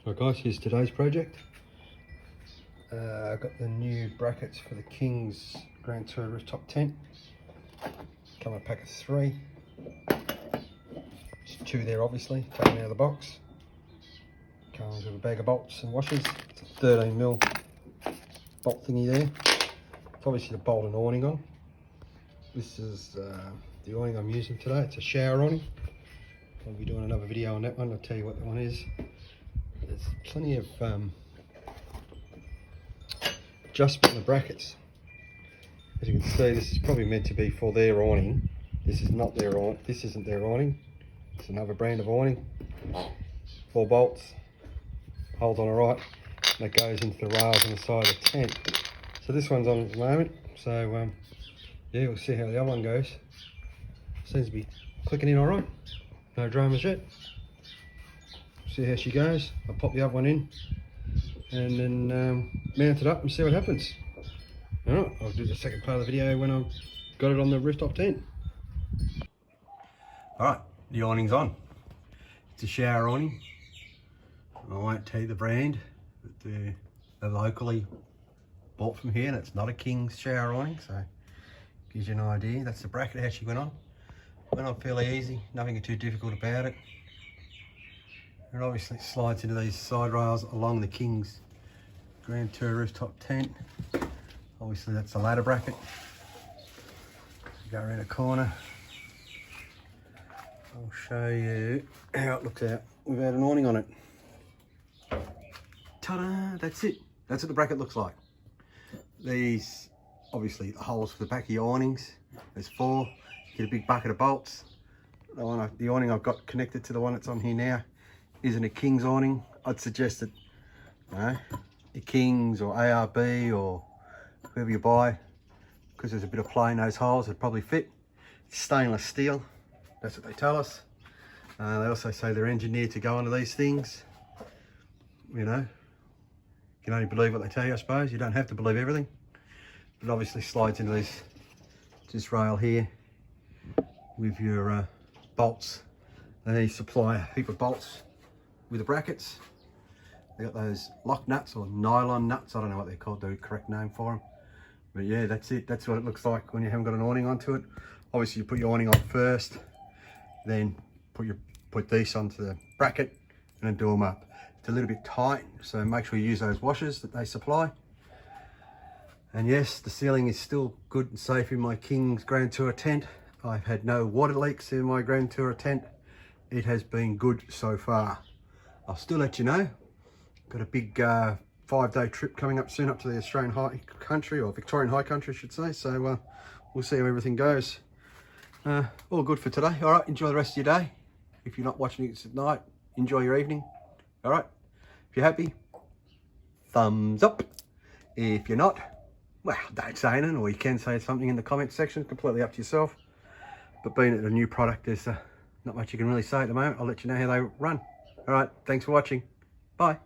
Right guys, here's today's project. I've got the new brackets for the King's Grand Tour rooftop tent. Come in a pack of 3. There's 2 there obviously, taken out of the box. Comes with a bag of bolts and washers. It's a 13mm bolt thingy there. It's obviously the bolt and awning on. This is the awning I'm using today. It's a shower awning. I'll be doing another video on that one. I'll tell you what that one is. There's plenty of adjustment in the brackets. As you can see, this is probably meant to be for their awning. This is not their awning. This isn't their awning. It's another brand of awning. 4 bolts, holds on the right, and it goes into the rails on the side of the tent. So this one's on at the moment. So yeah, we'll see how the other one goes. Seems to be clicking in all right. No dramas yet. See how she goes. I'll pop the other one in and then mount it up and see what happens. Alright, I'll do the second part of the video when I've got it on the rooftop tent. Alright, the awning's on. It's a shower awning. I won't tell you the brand, but they're locally bought from here, and it's not a King's shower awning, so gives you an idea. That's the bracket how she went on. Went on fairly easy, nothing too difficult about it. It obviously slides into these side rails along the King's Grand Tour rooftop tent. Obviously that's the ladder bracket. Go around a corner. I'll show you how it looks out without an awning on it. Ta-da! That's it. That's what the bracket looks like. These, obviously the holes for the back of your awnings. There's 4. Get a big bucket of bolts. The awning I've got connected to the one that's on here now isn't a King's awning. I'd suggest that, you know, a King's or ARB or whoever you buy, because there's a bit of play in those holes, it'd probably fit. It's stainless steel, that's what they tell us. They also say they're engineered to go onto these things. You know, you can only believe what they tell you, I suppose. You don't have to believe everything. But it obviously slides into this rail here with your bolts. They supply a heap of bolts with the brackets. They got those lock nuts or nylon nuts. I don't know what they're called, the correct name for them. But yeah, that's it. That's what it looks like when you haven't got an awning onto it. Obviously, you put your awning on first, then put these onto the bracket, and then do them up. It's a little bit tight, so make sure you use those washers that they supply. And yes, the ceiling is still good and safe in my King's Grand Tour tent. I've had no water leaks in my Grand Tour tent. It has been good so far. I'll still let you know. Got a big 5-day trip coming up soon up to the Australian High Country, or Victorian High Country I should say. So we'll see how everything goes. All good for today. All right, enjoy the rest of your day. If you're not watching it at night, enjoy your evening. All right, if you're happy, thumbs up. If you're not, well, don't say anything, or you can say something in the comment section, completely up to yourself. But being a new product, there's not much you can really say at the moment. I'll let you know how they run. All right, thanks for watching. Bye.